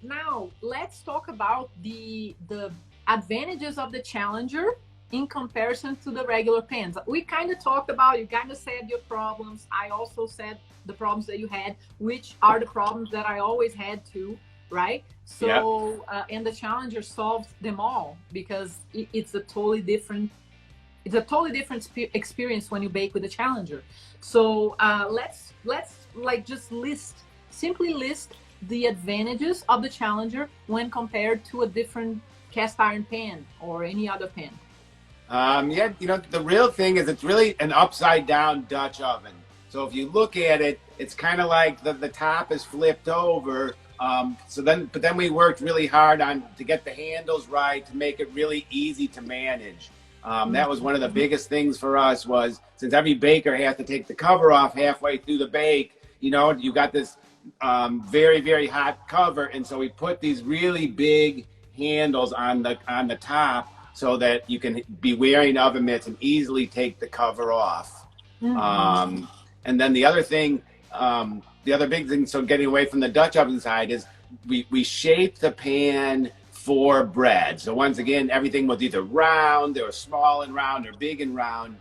now let's talk about the advantages of the Challenger in comparison to the regular pans. We kind of talked about, you kind of said your problems. I also said the problems that you had, which are the problems that I always had too, right? So, and the Challenger solves them all because it's a totally different experience when you bake with the Challenger. So let's like just simply list the advantages of the Challenger when compared to a different cast iron pan or any other pan. Yeah, you know, the real thing is it's really an upside down Dutch oven. So if you look at it, it's kind of like the top is flipped over. But then we worked really hard to get the handles right, to make it really easy to manage. That was one of the biggest things for us, was since every baker has to take the cover off halfway through the bake, you know, you got this very, very hot cover. And so we put these really big handles on the top so that you can be wearing oven mitts and easily take the cover off. And then the other thing, the other big thing, so getting away from the Dutch oven side, is we shape the pan for bread. So once again, everything was either round, or small and round, or big and round.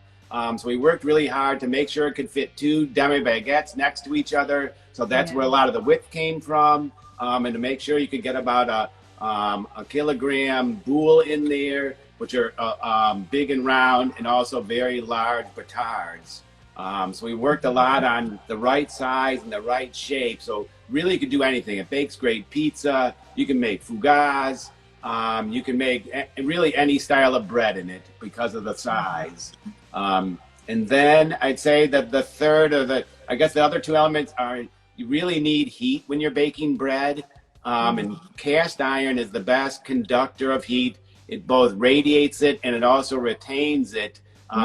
So we worked really hard to make sure it could fit 2 demi-baguettes next to each other. So that's where a lot of the width came from. And to make sure you could get about a kilogram boule in there, which are big and round, and also very large batards. So we worked a lot on the right size and the right shape. So really you could do anything. It bakes great pizza. You can make fougasse. You can make really any style of bread in it because of the size. And then I'd say that the third, or I guess the other 2 elements are, you really need heat when you're baking bread. And cast iron is the best conductor of heat. It both radiates it and it also retains it.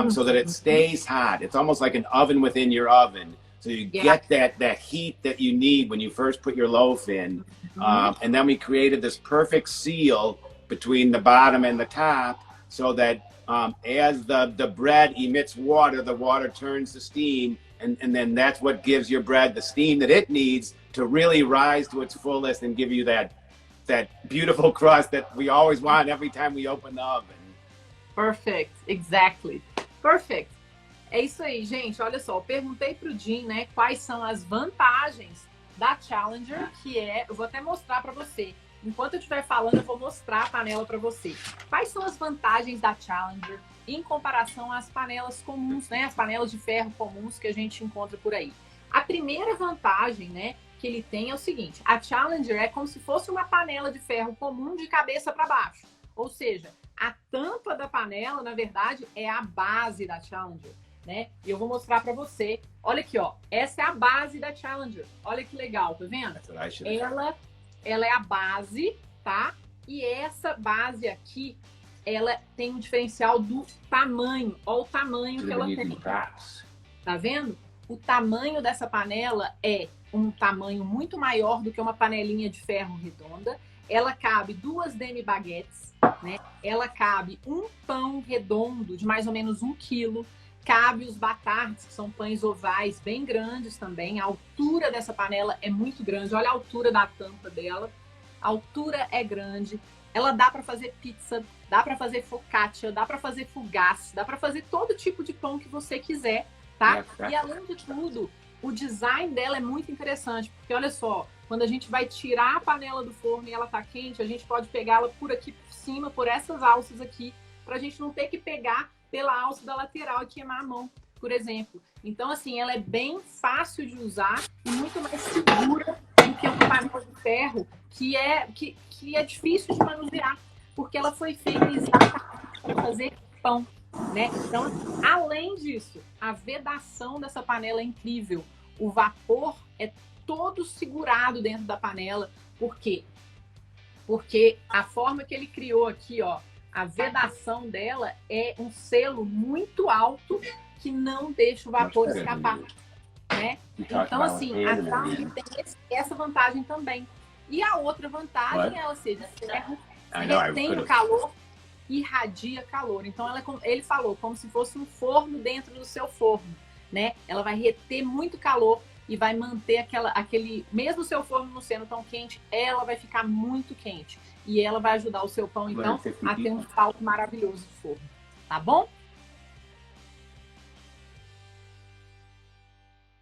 So that it stays hot. It's almost like an oven within your oven. So you get that heat that you need when you first put your loaf in. And then we created this perfect seal between the bottom and the top, so that as the bread emits water, the water turns to steam. And then that's what gives your bread the steam that it needs to really rise to its fullest and give you that beautiful crust that we always want every time we open the oven. Perfect, exactly. Perfect. É isso aí, gente. Olha só, eu perguntei pro Jim, né, quais são as vantagens da Challenger, que é, eu vou até mostrar para você. Enquanto eu estiver falando, eu vou mostrar a panela para você. Quais são as vantagens da Challenger em comparação às panelas comuns, né, as panelas de ferro comuns que a gente encontra por aí? A primeira vantagem, né, que ele tem é o seguinte: a Challenger é como se fosse uma panela de ferro comum de cabeça para baixo. Ou seja, a tampa da panela, na verdade, é a base da Challenger, né? E eu vou mostrar para você. Olha aqui, ó. Essa é a base da Challenger. Olha que legal, tá vendo? Ela é a base, tá? E essa base aqui, ela tem um diferencial do tamanho. Olha o tamanho que ela tem. Tá vendo? O tamanho dessa panela é um tamanho muito maior do que uma panelinha de ferro redonda. Ela cabe 2 demi-baguettes, né? Ela cabe um pão redondo de mais ou menos 1 quilo. Cabe os batards, que são pães ovais bem grandes também. A altura dessa panela é muito grande. Olha a altura da tampa dela. A altura é grande. Ela dá para fazer pizza, dá para fazer focaccia, dá para fazer fougasse, dá para fazer todo tipo de pão que você quiser, tá? E além de tudo, o design dela é muito interessante, porque olha só, quando a gente vai tirar a panela do forno e ela tá quente, a gente pode pegá-la por aqui por cima, por essas alças aqui, pra gente não ter que pegar pela alça da lateral e queimar a mão, por exemplo. Então, assim, ela é bem fácil de usar e muito mais segura do que uma panela de ferro, que é difícil de manusear, porque ela foi feita exatamente para fazer pão, né? Então, além disso, a vedação dessa panela é incrível. O vapor é todo segurado dentro da panela. Por quê? Porque a forma que ele criou aqui, ó, a vedação dela é um selo muito alto que não deixa o vapor escapar, né? Então, assim, a Challenger tem essa vantagem também. E a outra vantagem é ela ser de ferro, retém o calor, irradia calor. Então, ele falou como se fosse um forno dentro do seu forno, né? Ela vai reter muito calor e vai manter mesmo o seu forno não sendo tão quente, ela vai ficar muito quente. E ela vai ajudar o seu pão, então, a ter um salto maravilhoso de forno. Tá bom?